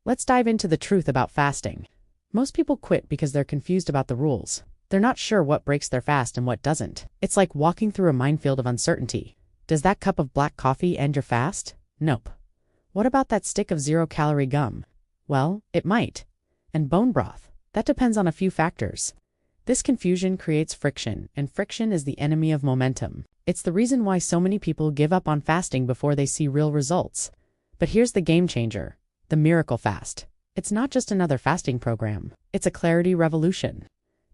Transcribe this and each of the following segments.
Let's dive into the truth about fasting. Most people quit because they're confused about the rules. They're not sure what breaks their fast and what doesn't. It's like walking through a minefield of uncertainty. Does that cup of black coffee end your fast? Nope. What about that stick of zero-calorie gum? Well, it might. And bone broth? That depends on a few factors. This confusion creates friction, and friction is the enemy of momentum. It's the reason why so many people give up on fasting before they see real results. But here's the game changer: the miracle fast. It's not just another fasting program. It's a clarity revolution.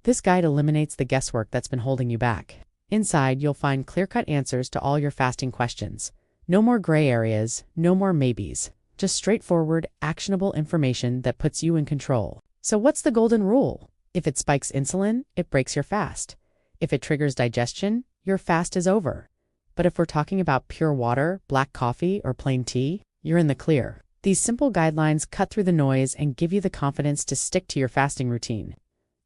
This guide eliminates the guesswork that's been holding you back. Inside, you'll find clear-cut answers to all your fasting questions. No more gray areas, no more maybes. Just straightforward, actionable information that puts you in control. So what's the golden rule? If it spikes insulin, it breaks your fast. If it triggers digestion, your fast is over. But if we're talking about pure water, black coffee, or plain tea, you're in the clear. These simple guidelines cut through the noise and give you the confidence to stick to your fasting routine.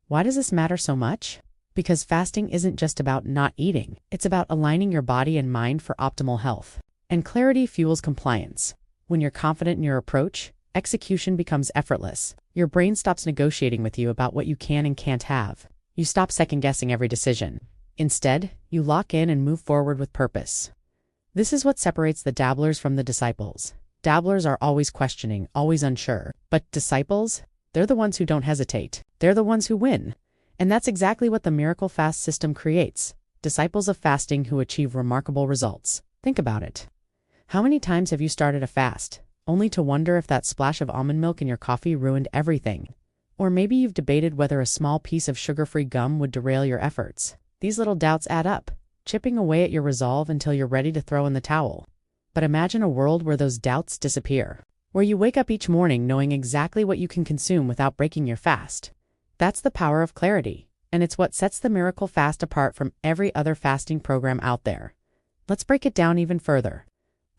Why does this matter so much? Because fasting isn't just about not eating. It's about aligning your body and mind for optimal health. And clarity fuels compliance. When you're confident in your approach, execution becomes effortless. Your brain stops negotiating with you about what you can and can't have. You stop second-guessing every decision. Instead, you lock in and move forward with purpose. This is what separates the dabblers from the disciples. Dabblers are always questioning, always unsure. But disciples? They're the ones who don't hesitate. They're the ones who win. And that's exactly what the Miracle Fast system creates. Disciples of fasting who achieve remarkable results. Think about it. How many times have you started a fast, only to wonder if that splash of almond milk in your coffee ruined everything? Or maybe you've debated whether a small piece of sugar-free gum would derail your efforts. These little doubts add up, chipping away at your resolve until you're ready to throw in the towel. But imagine a world where those doubts disappear, where you wake up each morning knowing exactly what you can consume without breaking your fast. That's the power of clarity, and it's what sets the Miracle Fast apart from every other fasting program out there. Let's break it down even further.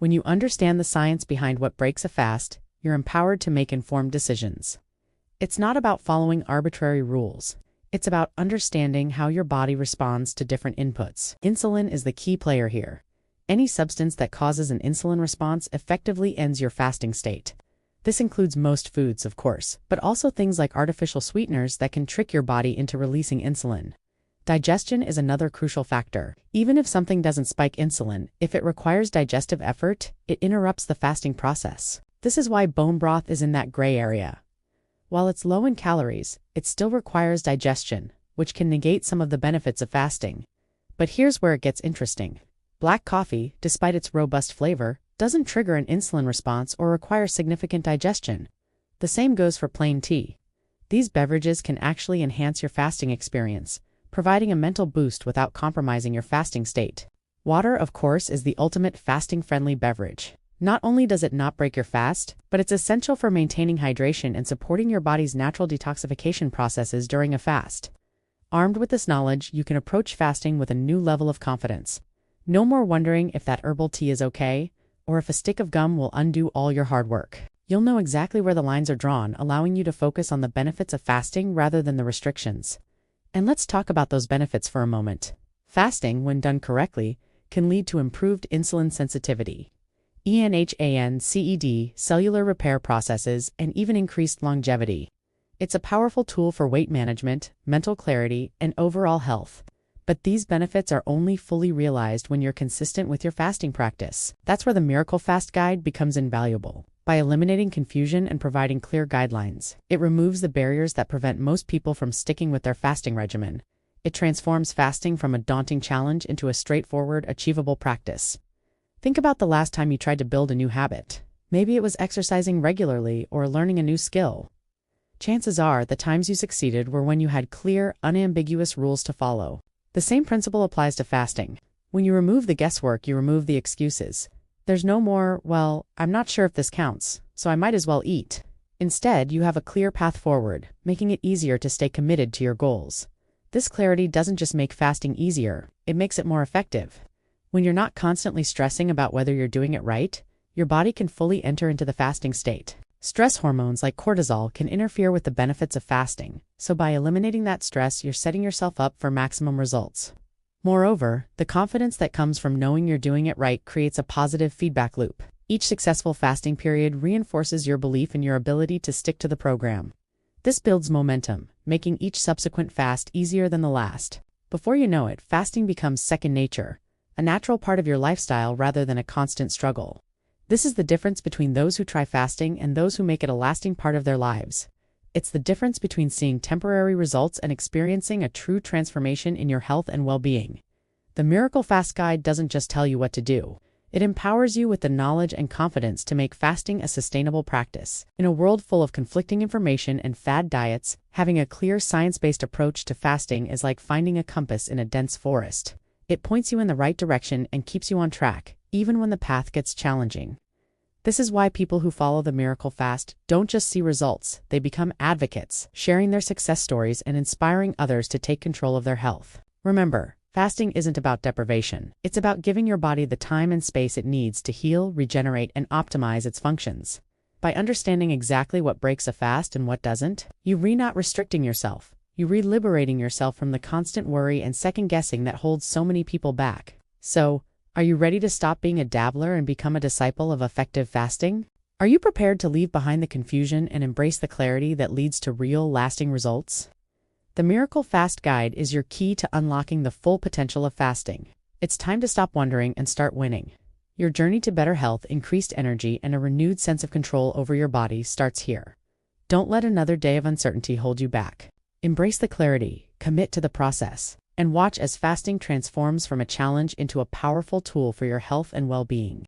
When you understand the science behind what breaks a fast, you're empowered to make informed decisions. It's not about following arbitrary rules. It's about understanding how your body responds to different inputs. Insulin is the key player here. Any substance that causes an insulin response effectively ends your fasting state. This includes most foods, of course, but also things like artificial sweeteners that can trick your body into releasing insulin. Digestion is another crucial factor. Even if something doesn't spike insulin, if it requires digestive effort, it interrupts the fasting process. This is why bone broth is in that gray area. While it's low in calories, it still requires digestion, which can negate some of the benefits of fasting. But here's where it gets interesting. Black coffee, despite its robust flavor, doesn't trigger an insulin response or require significant digestion. The same goes for plain tea. These beverages can actually enhance your fasting experience, providing a mental boost without compromising your fasting state. Water, of course, is the ultimate fasting-friendly beverage. Not only does it not break your fast, but it's essential for maintaining hydration and supporting your body's natural detoxification processes during a fast. Armed with this knowledge, you can approach fasting with a new level of confidence. No more wondering if that herbal tea is okay, or if a stick of gum will undo all your hard work. You'll know exactly where the lines are drawn, allowing you to focus on the benefits of fasting rather than the restrictions. And let's talk about those benefits for a moment. Fasting, when done correctly, can lead to improved insulin sensitivity, ENHANCED, cellular repair processes, and even increased longevity. It's a powerful tool for weight management, mental clarity, and overall health. But these benefits are only fully realized when you're consistent with your fasting practice. That's where the Miracle Fast Guide becomes invaluable. By eliminating confusion and providing clear guidelines, it removes the barriers that prevent most people from sticking with their fasting regimen. It transforms fasting from a daunting challenge into a straightforward, achievable practice. Think about the last time you tried to build a new habit. Maybe it was exercising regularly or learning a new skill. Chances are the times you succeeded were when you had clear, unambiguous rules to follow. The same principle applies to fasting. When you remove the guesswork, you remove the excuses. There's no more, well, I'm not sure if this counts, so I might as well eat. Instead, you have a clear path forward, making it easier to stay committed to your goals. This clarity doesn't just make fasting easier, it makes it more effective. When you're not constantly stressing about whether you're doing it right, your body can fully enter into the fasting state. Stress hormones like cortisol can interfere with the benefits of fasting, so by eliminating that stress, you're setting yourself up for maximum results. Moreover, the confidence that comes from knowing you're doing it right creates a positive feedback loop. Each successful fasting period reinforces your belief in your ability to stick to the program. This builds momentum, making each subsequent fast easier than the last. Before you know it, fasting becomes second nature, a natural part of your lifestyle rather than a constant struggle. This is the difference between those who try fasting and those who make it a lasting part of their lives. It's the difference between seeing temporary results and experiencing a true transformation in your health and well-being. The Miracle Fast Guide doesn't just tell you what to do. It empowers you with the knowledge and confidence to make fasting a sustainable practice. In a world full of conflicting information and fad diets, having a clear science-based approach to fasting is like finding a compass in a dense forest. It points you in the right direction and keeps you on track, even when the path gets challenging. This is why people who follow the Miracle Fast don't just see results, they become advocates, sharing their success stories and inspiring others to take control of their health. Remember, fasting isn't about deprivation. It's about giving your body the time and space it needs to heal, regenerate, and optimize its functions. By understanding exactly what breaks a fast and what doesn't, you not restricting yourself. You liberating yourself from the constant worry and second guessing that holds so many people back. So, are you ready to stop being a dabbler and become a disciple of effective fasting? Are you prepared to leave behind the confusion and embrace the clarity that leads to real, lasting results? The Miracle Fast Guide is your key to unlocking the full potential of fasting. It's time to stop wondering and start winning. Your journey to better health, increased energy, and a renewed sense of control over your body starts here. Don't let another day of uncertainty hold you back. Embrace the clarity, commit to the process, and watch as fasting transforms from a challenge into a powerful tool for your health and well-being.